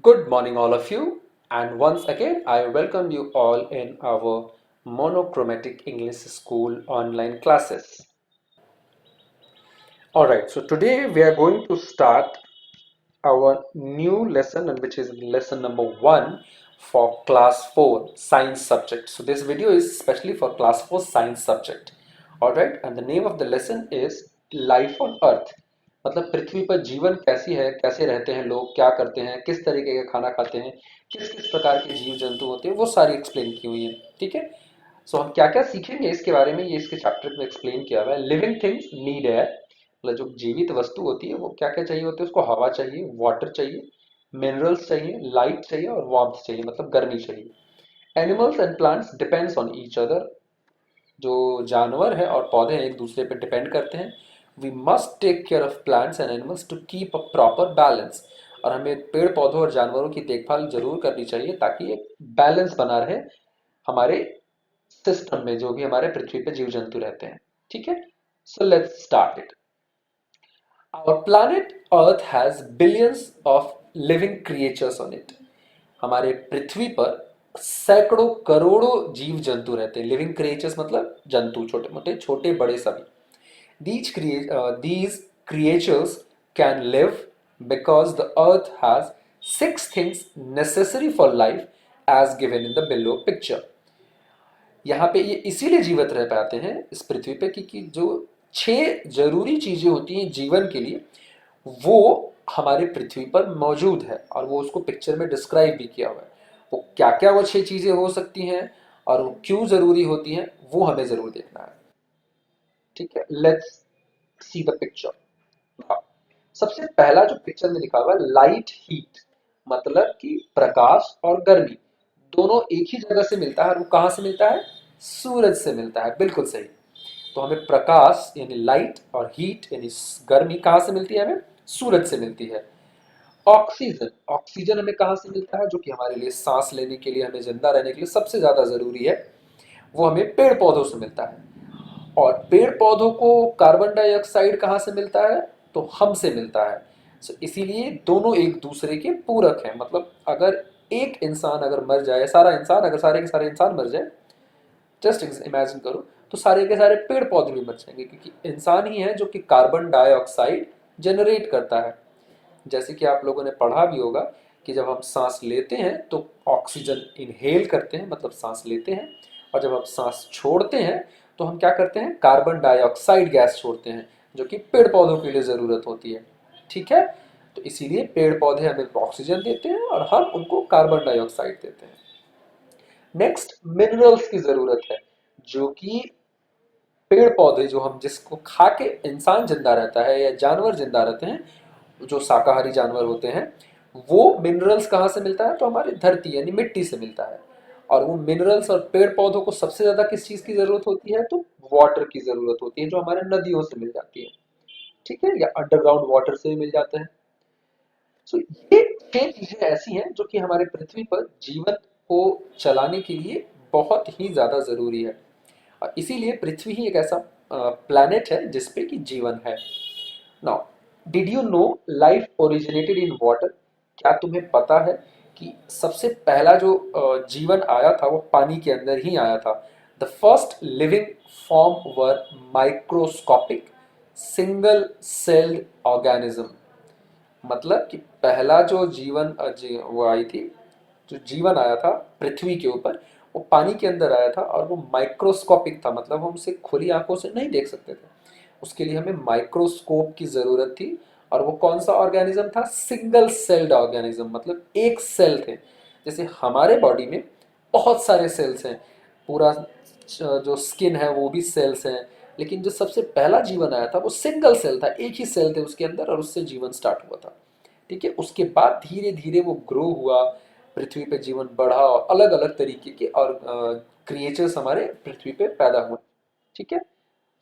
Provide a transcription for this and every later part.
Good morning, all of you, and once again, I welcome you all in our monochromatic English school online classes. Alright, so today we are going to start our new lesson, and which is lesson number 1 for class 4 science subject. So, this video is especially for class 4 science subject. Alright, and the name of the lesson is Life on Earth. मतलब पृथ्वी पर जीवन कैसी है, कैसे रहते हैं लोग, क्या करते हैं, किस तरीके का खाना खाते हैं, किस किस प्रकार के जीव जंतु होते हैं, वो सारी एक्सप्लेन की हुई है। ठीक है। सो हम क्या क्या सीखेंगे इसके बारे में, ये इसके चैप्टर में एक्सप्लेन किया हुआ है। लिविंग थिंग्स नीड एयर, मतलब जो जीवित वस्तु होती है वो क्या क्या चाहिए होती है, उसको हवा चाहिए, वाटर चाहिए, मिनरल्स चाहिए, लाइट चाहिए और वार्मथ चाहिए, मतलब गर्मी चाहिए। Animals and plants depends on each other, जो जानवर है और पौधे हैं एक दूसरे पे डिपेंड करते हैं। We must take care of plants and animals to keep a proper balance, और हमें पेड़ पौधों और जानवरों की देखभाल जरूर करनी चाहिए ताकि एक बैलेंस बना रहे हमारे सिस्टम में, जो भी हमारे पृथ्वी पे जीव जंतु रहते हैं। ठीक है। So let's start it. Our planet Earth has billions of living creatures on it. हमारे पृथ्वी पर सैकड़ों करोड़ों जीव जंतु रहते हैं। लिविंग क्रिएचर्स मतलब जंतु, छोटे मोटे, छोटे बड़े सभी। These creatures can live because the earth has six things necessary for life as given in the below picture. यहाँ पे ये इसीलिए जीवित रह पाते हैं इस पृथ्वी पे क्योंकि जो छह जरूरी चीजें होती हैं जीवन के लिए, वो हमारे पृथ्वी पर मौजूद है, और वो उसको पिक्चर में डिस्क्राइब भी किया हुआ है। वो क्या क्या वो छह चीजें हो सकती हैं और वो क्यों जरूरी होती हैं, वो हमें जरूर देखना है। ठीक है, लेट्स सी द पिक्चर। सबसे पहला जो पिक्चर में लिखा हुआ है, लाइट हीट, मतलब कि प्रकाश और गर्मी दोनों एक ही जगह से मिलता है, और वो कहाँ से मिलता है? सूरज से मिलता है। बिल्कुल सही। तो हमें प्रकाश यानी लाइट और हीट यानी गर्मी कहाँ से मिलती है? हमें सूरज से मिलती है। ऑक्सीजन, ऑक्सीजन हमें कहाँ से मिलता है, जो कि हमारे लिए सांस लेने के लिए, हमें जिंदा रहने के लिए सबसे ज्यादा जरूरी है, वो हमें पेड़ पौधों से मिलता है। और पेड़ पौधों को कार्बन डाइऑक्साइड कहाँ से मिलता है? तो हमसे मिलता है। सो इसीलिए दोनों एक दूसरे के पूरक हैं। मतलब अगर एक इंसान अगर मर जाए, सारा इंसान अगर, सारे के सारे इंसान मर जाए, जस्ट इमेजिन करो, तो सारे के सारे पेड़ पौधे भी मर जाएंगे, क्योंकि इंसान ही है जो कि कार्बन डाइऑक्साइड जनरेट करता है। जैसे कि आप लोगों ने पढ़ा भी होगा कि जब हम सांस लेते हैं तो ऑक्सीजन इनहेल करते हैं, मतलब सांस लेते हैं, और जब हम सांस छोड़ते हैं तो हम क्या करते हैं? कार्बन डाइऑक्साइड गैस छोड़ते हैं, जो कि पेड़ पौधों के लिए ज़रूरत होती है। ठीक है। तो इसीलिए पेड़ पौधे हमें ऑक्सीजन देते हैं और हम उनको कार्बन डाइऑक्साइड देते हैं। नेक्स्ट, मिनरल्स की ज़रूरत है, जो कि पेड़ पौधे, जो हम जिसको खा के इंसान जिंदा रहता है या जानवर जिंदा रहते हैं, जो शाकाहारी जानवर होते हैं, वो मिनरल्स कहाँ से मिलता है? तो हमारी धरती यानी मिट्टी से मिलता है। और वो मिनरल्स और पेड़ पौधों को सबसे ज्यादा किस चीज की जरूरत होती है? तो वाटर की जरूरत होती है, जो हमारे नदियों से मिल जाती है। ठीक है, या अंडरग्राउंड वाटर से भी मिल जाते हैं। सो ये छह चीजें ऐसी हैं जो कि हमारे पृथ्वी पर जीवन को चलाने के लिए बहुत ही ज्यादा जरूरी है, और इसीलिए पृथ्वी ही एक ऐसा प्लैनेट है जिसपे कि जीवन है। Now, did you know life originated in water? क्या तुम्हें पता है कि सबसे पहला जो जीवन आया था वो पानी के अंदर ही आया था? The first living form were microscopic single celled organism. मतलब कि पहला जो जीवन वो आई थी, जो जीवन आया था पृथ्वी के ऊपर, वो पानी के अंदर आया था, और वो माइक्रोस्कोपिक था, मतलब हम उसे खुली आंखों से नहीं देख सकते थे। उसके लिए हमें माइक्रोस्कोप की जरूरत थी। और वो कौन सा ऑर्गेनिज्म था? सिंगल सेल्ड ऑर्गेनिज्म, मतलब एक सेल थे। जैसे हमारे बॉडी में बहुत सारे सेल्स हैं, पूरा जो स्किन है वो भी सेल्स हैं, लेकिन जो सबसे पहला जीवन आया था वो सिंगल सेल था, एक ही सेल थे उसके अंदर, और उससे जीवन स्टार्ट हुआ था। ठीक है। उसके बाद धीरे धीरे वो ग्रो हुआ, पृथ्वी पे जीवन बढ़ा, और अलग अलग तरीके के और क्रिएचर्स हमारे पृथ्वी पे पैदा हुए। ठीक है।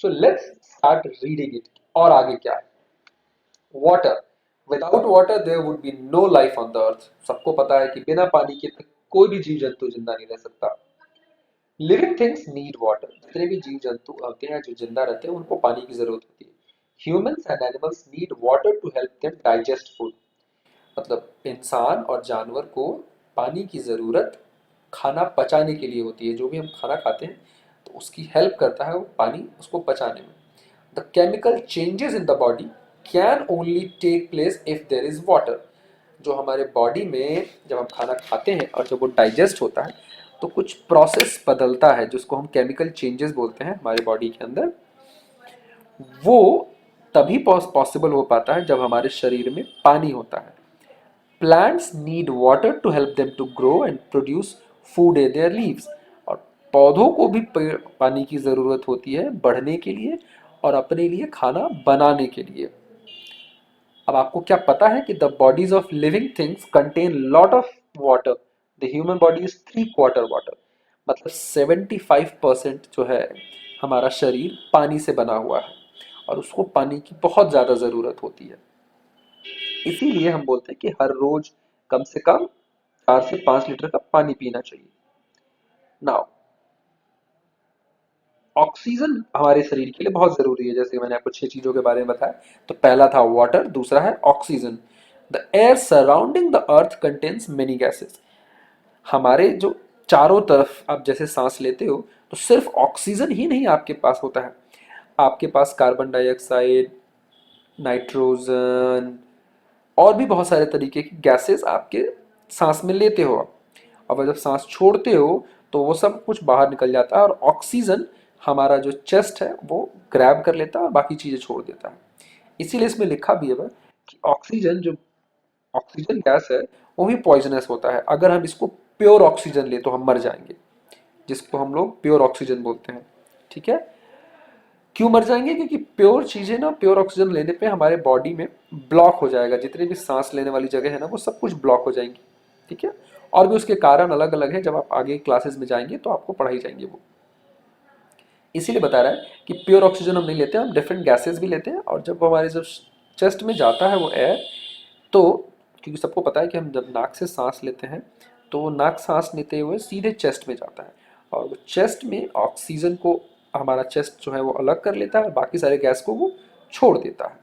So let's start reading it. और आगे क्या है? Water, without water there would be no life on the earth. सबको पता है कि बिना पानी के तो कोई भी जीव जंतु जिंदा नहीं रह सकता। लिविंग थिंग्स नीड वाटर, जितने भी जीव जंतु होते हैं जो जिंदा रहते हैं उनको पानी की जरूरत होती है। Humans and animals need water to help them digest food. मतलब इंसान और जानवर को पानी की ज़रूरत खाना पचाने के लिए होती है। जो भी हम खाना खाते हैं तो उसकी हेल्प करता है वो पानी उसको पचाने में। The chemical changes in the body can only take place if there is water. जो हमारे बॉडी में जब हम खाना खाते हैं और जब वो डाइजेस्ट होता है तो कुछ प्रोसेस बदलता है जिसको हम केमिकल चेंजेस बोलते हैं हमारे बॉडी के अंदर। वो तभी पॉसिबल हो पाता है जब हमारे शरीर में पानी होता है। Plants need water to help them to grow and produce food in their leaves. और पौधों को भी पानी की ज़रूरत होती है बढ़ने के लिए और अपने लिए खाना बनाने के लिए। अब आपको क्या पता है कि the bodies of living things contain lot of water. The human body is 3/4 water. मतलब 75% जो है हमारा शरीर पानी से बना हुआ है और उसको पानी की बहुत ज़्यादा ज़रूरत होती है। इसीलिए हम बोलते हैं कि हर रोज कम से कम 4 से 5 लीटर का पानी पीना चाहिए। नाउ ऑक्सीजन हमारे शरीर के लिए बहुत जरूरी है। जैसे मैंने आपको 6 चीजों के बारे में बताया, तो पहला था वाटर, दूसरा है oxygen. The air surrounding the earth contains many gases. हमारे जो चारों तरफ आप जैसे सांस लेते हो तो सिर्फ ऑक्सीजन ही नहीं आपके पास होता है, आपके पास कार्बन डाइऑक्साइड, नाइट्रोजन और भी बहुत सारे तरीके की गैसेस आपके सांस में लेते हो आप। और जब सांस छोड़ते हो तो वो सब कुछ बाहर निकल जाता है और ऑक्सीजन हमारा जो चेस्ट है वो ग्रैब कर लेता है और बाकी चीज़ें छोड़ देता है। इसीलिए इसमें लिखा भी है कि ऑक्सीजन जो ऑक्सीजन गैस है वो भी पॉइजनस होता है। अगर हम इसको प्योर ऑक्सीजन ले तो हम मर जाएंगे, जिसको हम लोग प्योर ऑक्सीजन बोलते हैं। ठीक है, क्यों मर जाएंगे? क्योंकि प्योर चीज़ें ना, प्योर ऑक्सीजन लेने पे हमारे बॉडी में ब्लॉक हो जाएगा, जितनी भी सांस लेने वाली जगह है ना वो सब कुछ ब्लॉक हो जाएंगी। ठीक है, और भी उसके कारण अलग अलग है, जब आप आगे क्लासेस में जाएंगे तो आपको पढ़ाई जाएंगे वो। इसीलिए बता रहा है कि प्योर ऑक्सीजन हम नहीं लेते, हम डिफरेंट गैसेस भी लेते हैं। और जब हमारे जब चेस्ट में जाता है वो एयर, तो क्योंकि सबको पता है कि हम जब नाक से सांस लेते हैं तो नाक सांस लेते हुए सीधे चेस्ट में जाता है और वो चेस्ट में ऑक्सीजन को हमारा चेस्ट जो है वो अलग कर लेता है और बाकी सारे गैस को वो छोड़ देता है।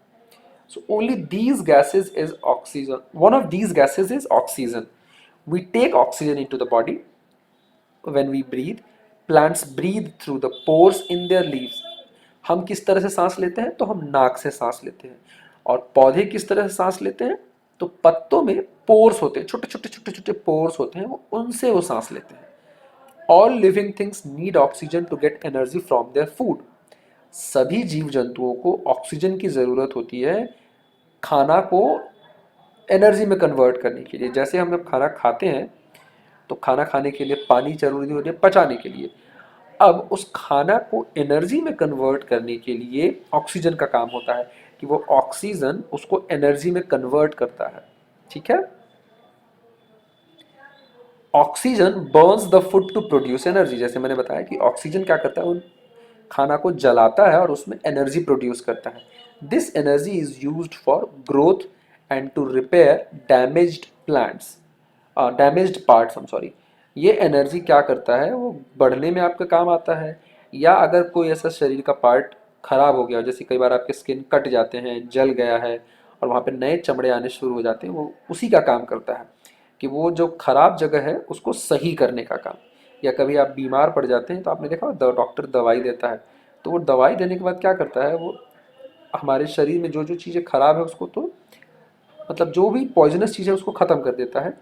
So only these gases is oxygen. One of these gases is oxygen. We take oxygen into the body when we breathe. Plants breathe through the pores in their leaves. हम किस तरह से सांस लेते हैं? तो हम नाक से सांस लेते हैं। और पौधे किस तरह से सांस लेते हैं? तो पत्तों में पोर्स होते हैं, छोटे छोटे छोटे छोटे पोर्स होते हैं, वो उनसे वो सांस लेते हैं। All living things need oxygen to get energy from their food. सभी जीव जंतुओं को ऑक्सीजन की ज़रूरत होती है खाना को एनर्जी में कन्वर्ट करने के लिए। जैसे हम जब खाना खाते हैं तो खाना खाने के लिए पानी जरूरी होती है पचाने के लिए। अब उस खाना को एनर्जी में कन्वर्ट करने के लिए ऑक्सीजन का काम होता है कि वो ऑक्सीजन उसको एनर्जी में कन्वर्ट करता है। ठीक है, oxygen burns the food to produce energy. जैसे मैंने बताया कि ऑक्सीजन क्या करता है, उन खाना को जलाता है और उसमें एनर्जी प्रोड्यूस करता है। This energy is used for growth and to repair damaged plants, damaged parts, I am sorry. ये एनर्जी क्या करता है, वो बढ़ने में आपका काम आता है। या अगर कोई ऐसा शरीर का पार्ट खराब हो गया, जैसे कई बार आपके स्किन कट जाते हैं, जल गया है और वहाँ पे नए चमड़े आने शुरू हो जाते हैं, वो उसी का काम करता है कि वो जो खराब जगह है उसको सही करने का काम। या कभी आप बीमार पड़ जाते हैं तो आपने देखा डॉक्टर दवाई देता है, तो वो दवाई देने के बाद क्या करता है, वो हमारे शरीर में जो जो चीज़ें खराब है उसको तो मतलब जो भी पॉइजनस चीज़ है उसको ख़त्म कर देता है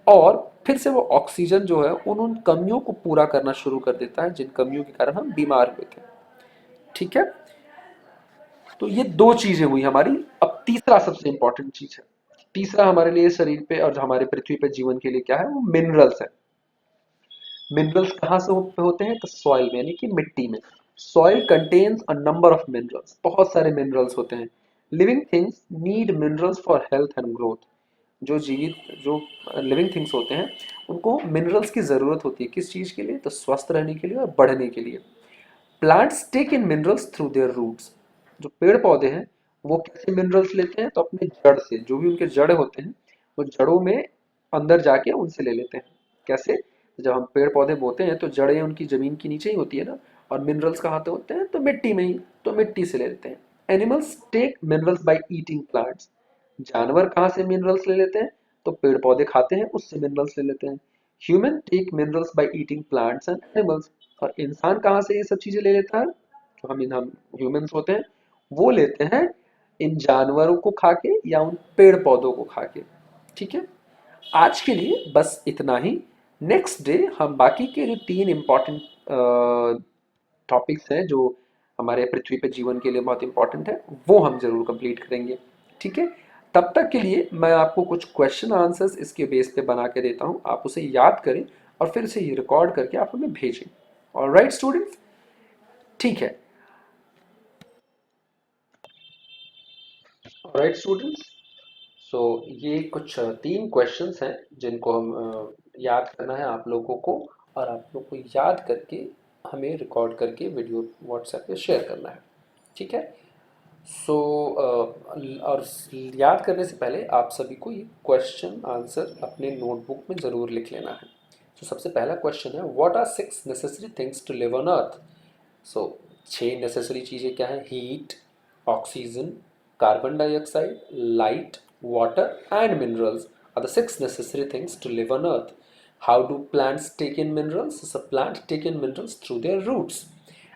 और फिर से वो ऑक्सीजन जो है उन उन कमियों को पूरा करना शुरू कर देता है जिन कमियों के कारण हम बीमार हुए थे। ठीक है, तो ये दो चीज़ें हुई हमारी। अब तीसरा सबसे इंपॉर्टेंट चीज़ है। तीसरा हमारे लिए शरीर पे और हमारे पृथ्वी पे जीवन के लिए क्या है, वो मिनरल्स है। मिनरल्स कहाँ से होते हैं? तो सॉइल में, यानी कि मिट्टी में। Soil contains a number of minerals. बहुत सारे मिनरल्स होते हैं। Living things need minerals for health and growth. जो जीवित जो लिविंग थिंग्स होते हैं उनको मिनरल्स की ज़रूरत होती है। किस चीज़ के लिए? तो स्वस्थ रहने के लिए और बढ़ने के लिए। Plants take in minerals through their roots. जो पेड़ पौधे हैं वो कैसे मिनरल्स लेते हैं? तो अपने जड़ से, जो भी उनके जड़ होते हैं वो जड़ों में अंदर जाके उनसे ले लेते हैं। कैसे? जब हम पेड़ पौधे बोते हैं तो जड़ें उनकी जमीन के नीचे ही होती है ना, और मिनरल्स कहाँ से होते हैं? तो मिट्टी में ही, तो मिट्टी से ले लेते हैं। Animals take minerals by eating plants. जानवर कहाँ से मिनरल्स ले लेते हैं? तो पेड़ पौधे खाते हैं, उससे मिनरल्स ले लेते हैं। Human take minerals by eating plants and animals. और इंसान कहाँ से ये सब चीजें ले लेता है? जो हम ह्यूमंस होते हैं वो लेते हैं इन जानवरों को खा के या उन पेड़ पौधों को खा के। ठीक है, आज के लिए बस इतना ही। नेक्स्ट डे हम बाकी के जो 3 इम्पॉर्टेंट टॉपिक्स हैं जो हमारे पृथ्वी पे जीवन के लिए बहुत इंपॉर्टेंट है, वो हम जरूर कंप्लीट करेंगे। ठीक है, तब तक के लिए मैं आपको कुछ क्वेश्चन आंसर्स इसके बेस पे बना के देता हूँ, आप उसे याद करें और फिर उसे रिकॉर्ड करके आप हमें भेजें। ऑलराइट स्टूडेंट्स, ठीक है। ऑलराइट स्टूडेंट्स, सो ये कुछ 3 क्वेश्चंस हैं जिनको हम याद करना है आप लोगों को, और आप लोग को याद करके हमें रिकॉर्ड करके वीडियो व्हाट्सएप पे शेयर करना है। ठीक है, सो और याद करने से पहले आप सभी को ये क्वेश्चन आंसर अपने नोटबुक में ज़रूर लिख लेना है। तो सबसे पहला क्वेश्चन है, what are 6 necessary things to live on Earth? So 6 necessary चीज़ें क्या हैं? Heat, oxygen, carbon dioxide, light, water and minerals are the 6 necessary things to live on earth. How do plants take in minerals? So plants take in minerals through their roots.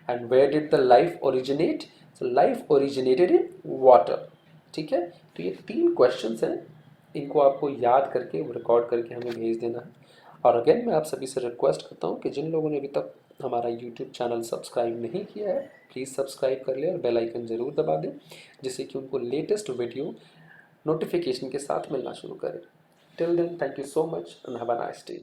And where did the life originate? So life originated in water. ठीक है, तो ये 3 questions हैं, इनको आपको याद करके record करके हमें भेज देना है। और अगेन मैं आप सभी से रिक्वेस्ट करता हूँ कि जिन लोगों ने अभी तक हमारा यूट्यूब चैनल सब्सक्राइब नहीं किया है, प्लीज़ सब्सक्राइब कर लें और बेल आइकन ज़रूर दबा दें, जिससे कि उनको लेटेस्ट वीडियो नोटिफिकेशन के साथ मिलना शुरू करें। Till then, thank you so much and have a nice day.